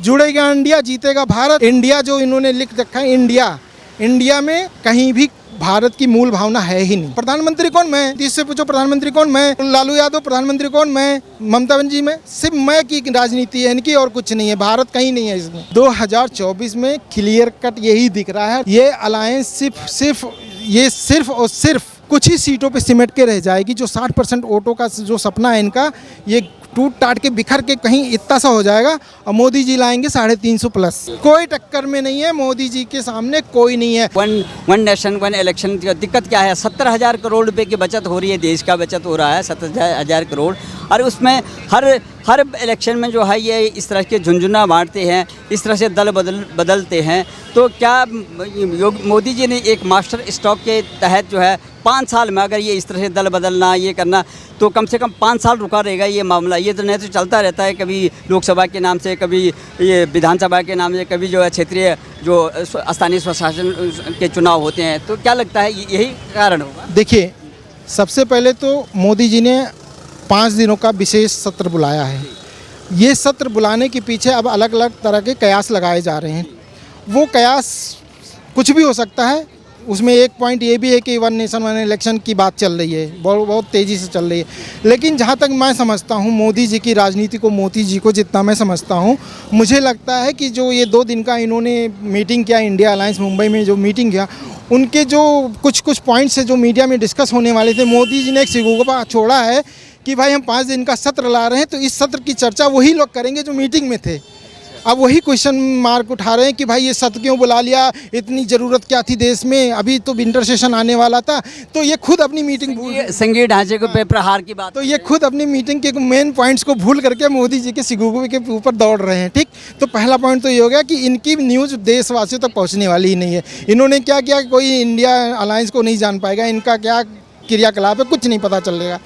जुड़ेगा इंडिया, जीतेगा भारत। इंडिया जो इन्होंने लिख रखा है, इंडिया में कहीं भी भारत की मूल भावना है ही नहीं। प्रधानमंत्री कौन? मैं। इससे पूछो प्रधानमंत्री कौन? मैं। लालू यादव प्रधानमंत्री कौन? मैं। ममता बनर्जी मैं। सिर्फ मैं की राजनीति है इनकी और कुछ नहीं है। भारत कहीं नहीं है इसमें। 2024 में क्लियर कट यही दिख रहा है, ये अलायंस सिर्फ और सिर्फ कुछ ही सीटों पे सिमट के रह जाएगी। जो 60% वोटों का जो सपना है इनका, ये टूट टाट के बिखर के कहीं इतना सा हो जाएगा और मोदी जी लाएंगे 350 प्लस। कोई टक्कर में नहीं है, मोदी जी के सामने कोई नहीं है। वन नेशन वन इलेक्शन की दिक्कत क्या है? 70,000 करोड़ रुपए की बचत हो रही है, देश का बचत हो रहा है 70,000 करोड़। और उसमें हर इलेक्शन में जो है ये इस तरह के झुंझुना बांटते हैं, इस तरह से दल बदलते हैं। तो क्या मोदी जी ने एक मास्टर स्ट्रोक के तहत जो है 5 साल में अगर ये इस तरह से दल बदलना, ये करना, तो कम से कम 5 साल रुका रहेगा ये मामला। ये तो नहीं तो चलता रहता है, कभी लोकसभा के नाम से, कभी ये विधानसभा के नाम से, कभी जो है क्षेत्रीय जो स्थानीय स्वशासन के चुनाव होते हैं। तो क्या लगता है यही कारण होगा? देखिए, सबसे पहले तो मोदी जी ने 5 दिनों का विशेष सत्र बुलाया है। ये सत्र बुलाने के पीछे अब अलग अलग तरह के कयास लगाए जा रहे हैं। वो कयास कुछ भी हो सकता है। उसमें एक पॉइंट ये भी है कि वन नेशन वन इलेक्शन की बात चल रही है, बहुत तेज़ी से चल रही है। लेकिन जहाँ तक मैं समझता हूँ मोदी जी की राजनीति को, मोदी जी को जितना मैं समझता हूँ, मुझे लगता है कि जो ये 2 दिन का इन्होंने मीटिंग किया, इंडिया अलायंस मुंबई में जो मीटिंग किया, उनके जो कुछ पॉइंट्स है जो मीडिया में डिस्कस होने वाले थे, मोदी जी ने एक सिगोपा छोड़ा है कि भाई हम 5 दिन का सत्र ला रहे हैं, तो इस सत्र की चर्चा वही लोग करेंगे जो मीटिंग में थे। अब वही क्वेश्चन मार्क उठा रहे हैं कि भाई ये सत्र क्यों बुला लिया, इतनी ज़रूरत क्या थी देश में, अभी तो विंटर सेशन आने वाला था। तो ये खुद अपनी मीटिंग संघीय ढांचे को प्रहार की बात, तो ये खुद अपनी मीटिंग के मेन पॉइंट्स को भूल करके मोदी जी के सिगुगु के ऊपर दौड़ रहे हैं। ठीक, तो पहला पॉइंट तो ये हो गया कि इनकी न्यूज़ देशवासियों तक पहुँचने वाली ही नहीं है। इन्होंने क्या किया, कोई इंडिया अलायंस को नहीं जान पाएगा, इनका क्या क्रियाकलाप है कुछ नहीं पता चलेगा।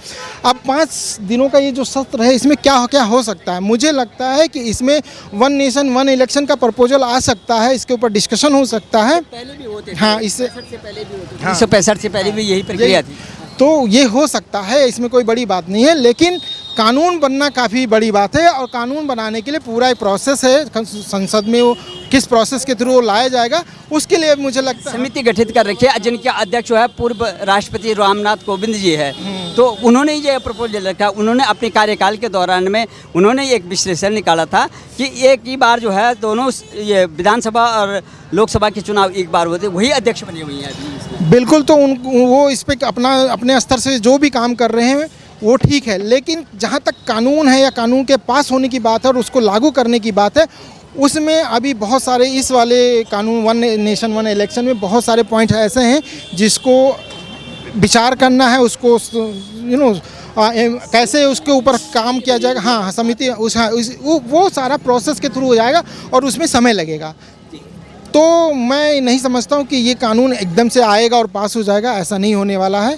अब 5 दिनों का ये जो सत्र है, इसमें क्या हो सकता है? मुझे लगता है कि इसमें वन नेशन वन इलेक्शन का प्रपोजल आ सकता है, इसके ऊपर डिस्कशन हो सकता है। पहले भी होते थे, हाँ, इससे 1965 से पहले भी यही प्रक्रिया थी। तो ये हो सकता है, इसमें कोई बड़ी बात नहीं है। लेकिन कानून बनना काफ़ी बड़ी बात है और कानून बनाने के लिए पूरा एक प्रोसेस है। संसद में वो किस प्रोसेस के थ्रू वो लाया जाएगा, उसके लिए मुझे लगता है समिति गठित कर रखी है, जिनके अध्यक्ष जो है पूर्व राष्ट्रपति रामनाथ कोविंद जी है। तो उन्होंने ये प्रपोजल रखा, उन्होंने अपने कार्यकाल के दौरान में उन्होंने एक विश्लेषण निकाला था कि एक ही बार जो है दोनों ये विधानसभा और लोकसभा के चुनाव एक बार होते, वही अध्यक्ष बने हुए हैं। बिल्कुल, तो वो इस पर अपने स्तर से जो भी काम कर रहे हैं वो ठीक है। लेकिन जहाँ तक कानून है या कानून के पास होने की बात है और उसको लागू करने की बात है, उसमें अभी बहुत सारे इस वाले कानून वन नेशन वन इलेक्शन में बहुत सारे पॉइंट ऐसे हैं जिसको विचार करना है, उसको कैसे उसके ऊपर काम किया जाएगा। हाँ, समिति वो सारा प्रोसेस के थ्रू हो जाएगा और उसमें समय लगेगा। तो मैं नहीं समझता हूँ कि ये कानून एकदम से आएगा और पास हो जाएगा, ऐसा नहीं होने वाला है।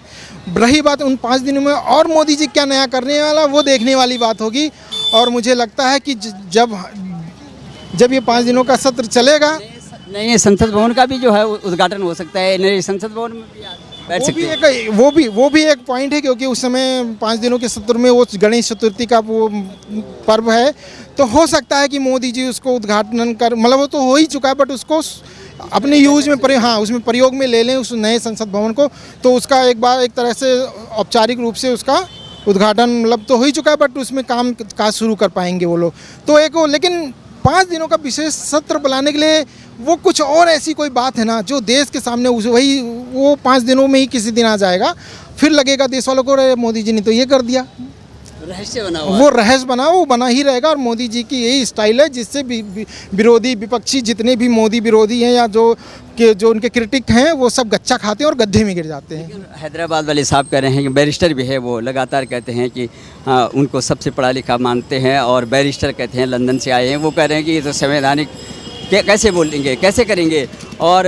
रही बात उन 5 दिनों में और मोदी जी क्या नया करने वाला, वो देखने वाली बात होगी। और मुझे लगता है कि जब ये 5 दिनों का सत्र चलेगा, नए संसद भवन का भी जो है उद्घाटन हो सकता है, नए संसद भवन में भी बैठ सकते हैं। वो भी एक पॉइंट है, क्योंकि उस समय 5 दिनों के सत्र में वो गणेश चतुर्थी का वो पर्व है, तो हो सकता है कि मोदी जी उसको उद्घाटन कर, मतलब वो तो हो ही चुका है, बट उसको अपने यूज में उसमें प्रयोग में ले लें उस नए संसद भवन को। तो उसका एक तरह से औपचारिक रूप से उसका उद्घाटन मतलब तो हो ही चुका है, बट उसमें काम काज शुरू कर पाएंगे वो लोग। तो लेकिन 5 दिनों का विशेष सत्र बुलाने के लिए वो कुछ और ऐसी कोई बात है ना जो देश के सामने वो 5 दिनों में ही किसी दिन आ जाएगा, फिर लगेगा देश वालों को मोदी जी ने तो ये कर दिया। रहस्य बना वो रहस्य वो बना ही रहेगा। और मोदी जी की यही स्टाइल है जिससे विरोधी विपक्षी जितने भी मोदी विरोधी हैं या जो उनके क्रिटिक हैं, वो सब गच्चा खाते हैं और गड्ढे में गिर जाते हैं। हैदराबाद वाले साहब कह रहे हैं कि बैरिस्टर भी है, वो लगातार कहते हैं कि उनको सबसे पढ़ा लिखा मानते हैं और बैरिस्टर कहते हैं लंदन से आए हैं। वो कह रहे हैं कि ये तो संवैधानिक कैसे बोलेंगे, कैसे करेंगे, और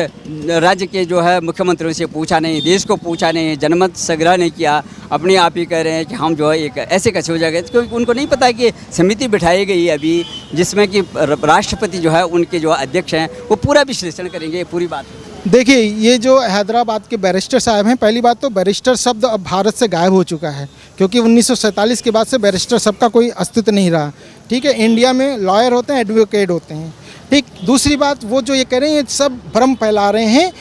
राज्य के जो है मुख्यमंत्रियों से पूछा नहीं, देश को पूछा नहीं, जनमत संग्रह नहीं किया, अपने आप ही कह रहे हैं कि हम जो है एक ऐसे कैसे हो जाएगा, क्योंकि उनको नहीं पता है कि समिति बिठाई गई है अभी, जिसमें कि राष्ट्रपति जो है उनके जो अध्यक्ष हैं वो पूरा विश्लेषण करेंगे पूरी बात। देखिए, ये जो हैदराबाद के बैरिस्टर साहब हैं, पहली बात तो बैरिस्टर शब्द अब भारत से गायब हो चुका है, क्योंकि 1947 के बाद से बैरिस्टर शब्द का कोई अस्तित्व नहीं रहा। ठीक है, इंडिया में लॉयर होते हैं, एडवोकेट होते हैं, ठीक। दूसरी बात, वो जो ये कह रहे हैं ये सब भ्रम फैला रहे हैं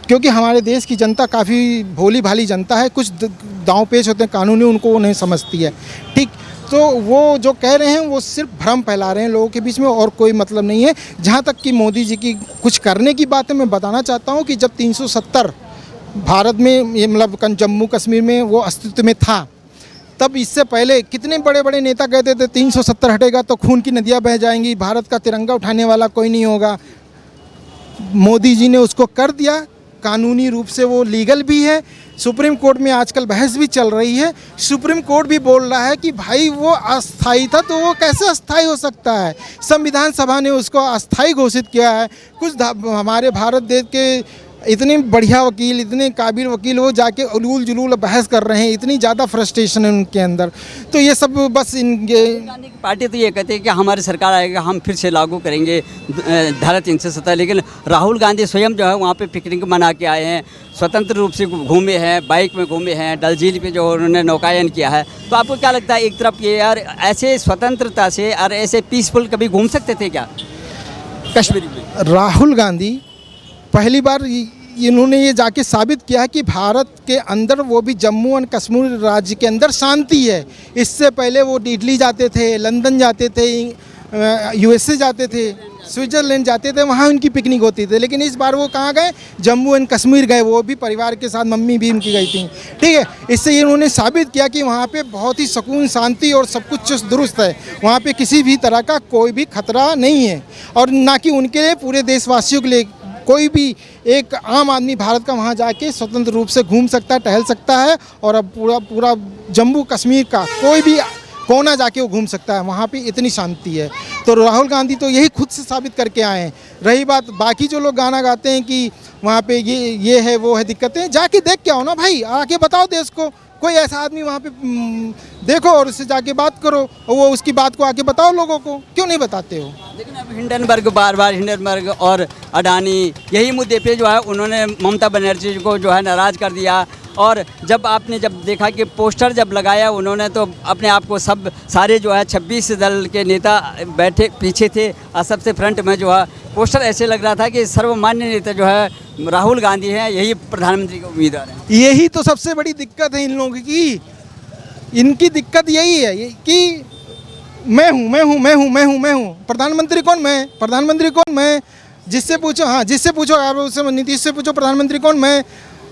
क्योंकि हमारे देश की जनता काफ़ी भोली भाली जनता है, कुछ दांव पेच होते हैं कानूनी, उनको वो नहीं समझती है, ठीक। तो वो जो कह रहे हैं वो सिर्फ भ्रम फैला रहे हैं लोगों के बीच में, और कोई मतलब नहीं है। जहाँ तक कि मोदी जी की कुछ करने की बात है, मैं बताना चाहता हूँ कि जब 370 भारत में ये मतलब जम्मू कश्मीर में वो अस्तित्व में था, तब इससे पहले कितने बड़े बड़े नेता कहते थे 370 हटेगा तो खून की नदियाँ बह जाएंगी, भारत का तिरंगा उठाने वाला कोई नहीं होगा। मोदी जी ने उसको कर दिया, कानूनी रूप से वो लीगल भी है। सुप्रीम कोर्ट में आजकल बहस भी चल रही है, सुप्रीम कोर्ट भी बोल रहा है कि भाई वो अस्थाई था तो वो कैसे अस्थाई हो सकता है। संविधान सभा ने उसको अस्थाई घोषित किया है। कुछ हमारे भारत देश के इतने बढ़िया वकील, इतने काबिल वकील, वो जाके उलूल जुलूल बहस कर रहे हैं, इतनी ज़्यादा फ्रस्ट्रेशन है उनके अंदर। तो ये सब बस इनके गांधी की पार्टी तो ये कहते हैं कि हमारी सरकार आएगा हम फिर से लागू करेंगे धारा 370, लेकिन राहुल गांधी स्वयं जो है वहाँ पे पिकनिक मना के आए हैं, स्वतंत्र रूप से घूमे हैं, बाइक में घूमे हैं, डल झील पे जो उन्होंने नौकायन किया है। तो आपको क्या लगता है, एक तरफ ये यार ऐसे स्वतंत्रता से और ऐसे पीसफुल कभी घूम सकते थे क्या कश्मीर में? राहुल गांधी पहली बार इन्होंने ये जाके साबित किया है कि भारत के अंदर, वो भी जम्मू एंड कश्मीर राज्य के अंदर शांति है। इससे पहले वो दिल्ली जाते थे, लंदन जाते थे, यूएसए जाते थे, स्विट्ज़रलैंड जाते थे, वहाँ उनकी पिकनिक होती थी। लेकिन इस बार वो कहाँ गए? जम्मू एंड कश्मीर गए, वो भी परिवार के साथ, मम्मी भी उनकी गई थी, ठीक है। इससे इन्होंने साबित किया कि वहाँ पे बहुत ही सुकून, शांति और सब कुछ चुस्त दुरुस्त है। वहाँ पे किसी भी तरह का कोई भी खतरा नहीं है, और ना कि उनके लिए, पूरे देशवासियों के लिए। कोई भी एक आम आदमी भारत का वहाँ जाके स्वतंत्र रूप से घूम सकता है, टहल सकता है, और अब पूरा जम्मू कश्मीर का कोई भी कोना जाके वो घूम सकता है। वहाँ पे इतनी शांति है। तो राहुल गांधी तो यही खुद से साबित करके आए हैं। रही बात बाकी जो लोग गाना गाते हैं कि वहाँ पे ये है वो है दिक्कतें, जाके देख के आओ ना भाई, आके बताओ देश को। कोई ऐसा आदमी वहाँ पे देखो और उससे जाके बात करो, और वो उसकी बात को आके बताओ लोगों को, क्यों नहीं बताते हो? लेकिन अब हिंडनबर्ग, बार हिंडनबर्ग और अडानी यही मुद्दे पे जो है उन्होंने ममता बनर्जी को जो है नाराज़ कर दिया। और जब आपने देखा कि पोस्टर जब लगाया उन्होंने, तो अपने आप को सारे जो है 26 दल के नेता बैठे पीछे थे, और सबसे फ्रंट में जो है पोस्टर ऐसे लग रहा था कि सर्वमान्य नेता जो है राहुल गांधी हैं, यही प्रधानमंत्री के उम्मीदवार हैं। यही तो सबसे बड़ी दिक्कत है इन लोगों की। इनकी दिक्कत यही है कि मैं हूँ प्रधानमंत्री कौन? मैं प्रधानमंत्री कौन? मैं जिससे पूछो, हाँ जिससे पूछो, आप उससे नीतीश से पूछो प्रधानमंत्री कौन? मैं।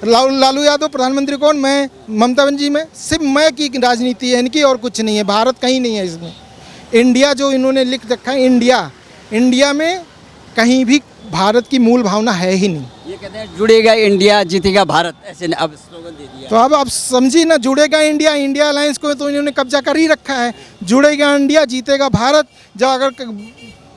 लालू यादव प्रधानमंत्री कौन? मैं। ममता बनर्जी मैं। सिर्फ मैं की राजनीति है इनकी, और कुछ नहीं है। भारत कहीं नहीं है इसमें। इंडिया जो इन्होंने लिख रखा है, इंडिया में कहीं भी भारत की मूल भावना है ही नहीं। ये कहते हैं जुड़ेगा इंडिया, जीतेगा भारत, ऐसे अब स्लोगन दे दिया। तो अब आप समझिए ना, जुड़ेगा इंडिया, इंडिया अलायंस को तो इन्होंने कब्जा कर ही रखा है। जुड़ेगा इंडिया, जीतेगा भारत। जब अगर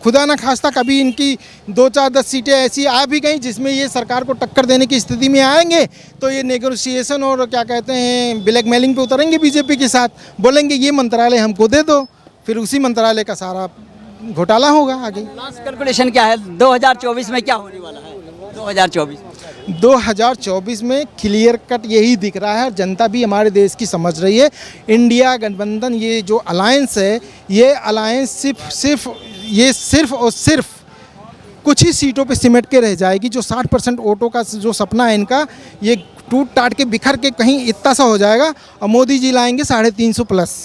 खुदा ना खास्ता कभी इनकी 2-4-10 सीटें ऐसी आ भी गई जिसमें ये सरकार को टक्कर देने की स्थिति में आएंगे, तो ये नेगोशिएशन और क्या कहते हैं ब्लैकमेलिंग पे उतरेंगे बीजेपी के साथ। बोलेंगे ये मंत्रालय हमको दे दो, फिर उसी मंत्रालय का सारा घोटाला होगा आगे। लास्ट कैलकुलेशन क्या है 2024 में क्या होने वाला है? 2024 में क्लियर कट यही दिख रहा है, और जनता भी हमारे देश की समझ रही है। इंडिया गठबंधन, ये जो अलायंस है, ये अलायंस सिर्फ और सिर्फ कुछ ही सीटों पे सिमट के रह जाएगी। जो 60% वोटों का जो सपना है इनका, ये टूट टाट के बिखर के कहीं इतना सा हो जाएगा, और मोदी जी लाएंगे 350 प्लस।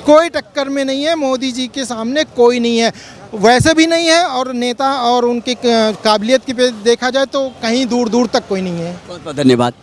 कोई टक्कर में नहीं है, मोदी जी के सामने कोई नहीं है, वैसे भी नहीं है, और नेता और उनकी काबिलियत की पे देखा जाए तो कहीं दूर दूर तक कोई नहीं है। बहुत बहुत धन्यवाद।